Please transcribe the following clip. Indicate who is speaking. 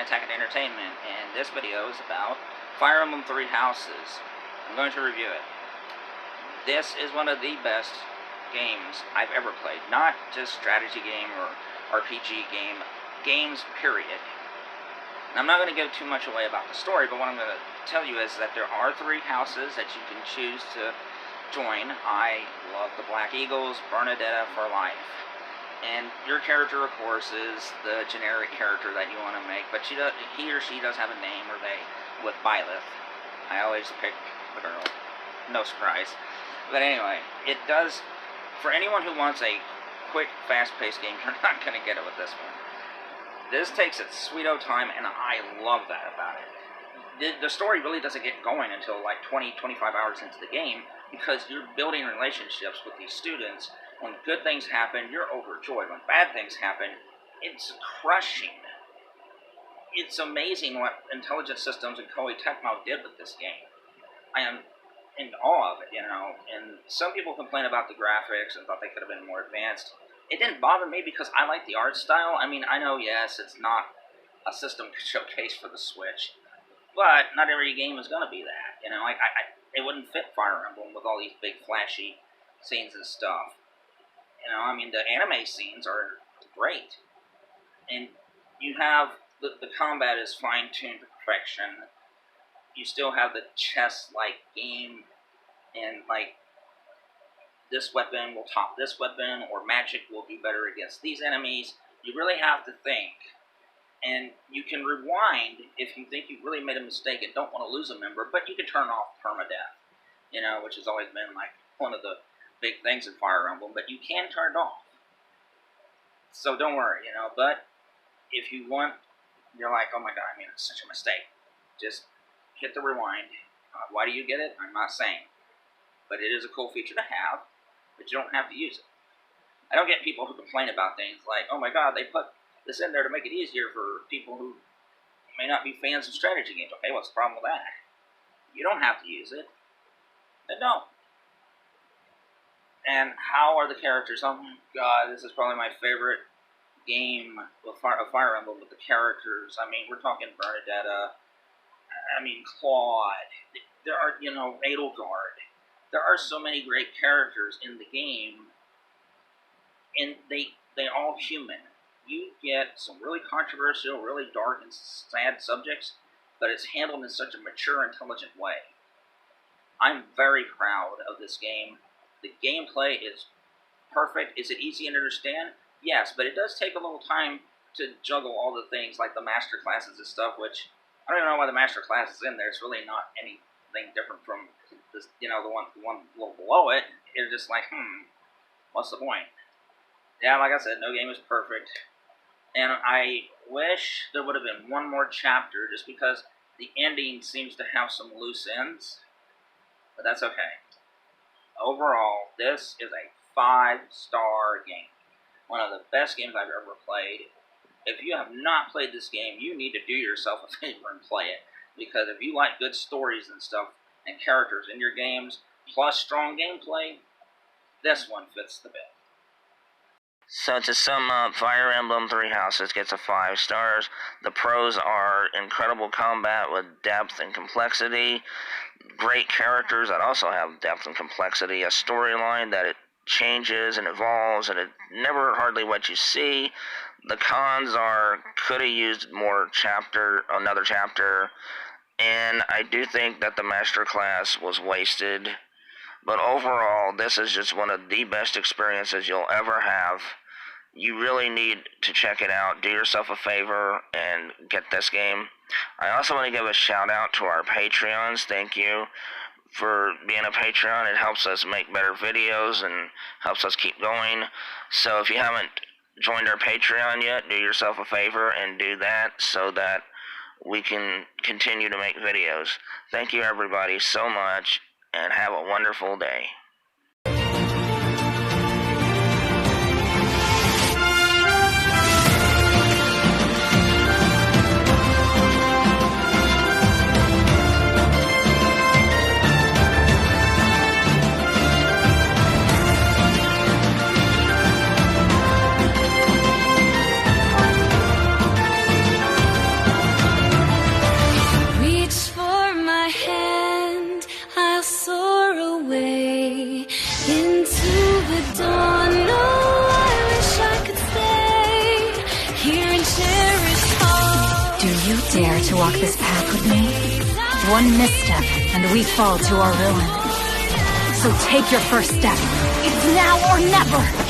Speaker 1: Attack and Entertainment, and this video is about Fire Emblem Three Houses. I'm going to review it. This is one of the best games I've ever played. Not just strategy game or RPG game, games period. And I'm not going to give too much away about the story, but what I'm going to tell you is that there are 3 houses that you can choose to join. I love the Black Eagles, Bernadetta for life. And your character, of course, is the generic character that you want to make, but he or she does have a name, or they, with Byleth. I always pick the girl. No surprise. But anyway, it does, for anyone who wants a quick, fast-paced game, you're not going to get it with this one. This takes its sweet old time, and I love that about it. The story really doesn't get going until like 20-25 hours into the game, because you're building relationships with these students. When good things happen, you're overjoyed. When bad things happen, it's crushing. It's amazing what Intelligent Systems and Koei Tecmo did with this game. I am in awe of it, you know. And some people complain about the graphics and thought they could have been more advanced. It didn't bother me because I like the art style. I mean, I know, yes, it's not a system showcase for the Switch, but not every game is going to be that. You know, like it wouldn't fit Fire Emblem with all these big flashy scenes and stuff. You know, I mean, the anime scenes are great. And you have, the combat is fine-tuned to perfection. You still have the chess-like game, and, like, this weapon will top this weapon, or magic will be better against these enemies. You really have to think. And you can rewind if you think you really made a mistake and don't want to lose a member, but you can turn off permadeath, you know, which has always been, like, one of the big things in Fire Emblem, but you can turn it off. So don't worry, you know, but if you want, you're like, oh my god, I mean, it's such a mistake. Just hit the rewind. Why do you get it? I'm not saying. But it is a cool feature to have, but you don't have to use it. I don't get people who complain about things like, oh my god, they put this in there to make it easier for people who may not be fans of strategy games. Okay, what's the problem with that? You don't have to use it. Then don't. And how are the characters? Oh my god, this is probably my favorite game of Fire Emblem with the characters. I mean, we're talking Bernadetta, I mean, Claude, there are, you know, Edelgard. There are so many great characters in the game, and they all human. You get some really controversial, really dark and sad subjects, but it's handled in such a mature, intelligent way. I'm very proud of this game. The gameplay is perfect. Is it easy to understand? Yes, but it does take a little time to juggle all the things like the master classes and stuff, which I don't even know why the master class is in there. It's really not anything different from this, you know, the one a little below it. It's just like, what's the point? Yeah, like I said, no game is perfect. And I wish there would have been one more chapter, just because the ending seems to have some loose ends. But that's okay. Overall, this is a 5-star game. One of the best games I've ever played. If you have not played this game, you need to do yourself a favor and play it. Because if you like good stories and stuff, and characters in your games, plus strong gameplay, this one fits the bill. So to sum up, Fire Emblem Three Houses gets a 5 stars. The pros are incredible combat with depth and complexity, great characters that also have depth and complexity, a storyline that it changes and evolves, and it never hardly what you see. The cons are, could have used another chapter, and I do think that the master class was wasted. But overall, this is just one of the best experiences you'll ever have. You really need to check it out. Do yourself a favor and get this game. I also want to give a shout out to our Patreons. Thank you for being a Patreon. It helps us make better videos and helps us keep going. So if you haven't joined our Patreon yet, do yourself a favor and do that so that we can continue to make videos. Thank you everybody so much, and have a wonderful day.
Speaker 2: dare to walk this path with me? One misstep, and we fall to our ruin. So take your first step. It's now or never!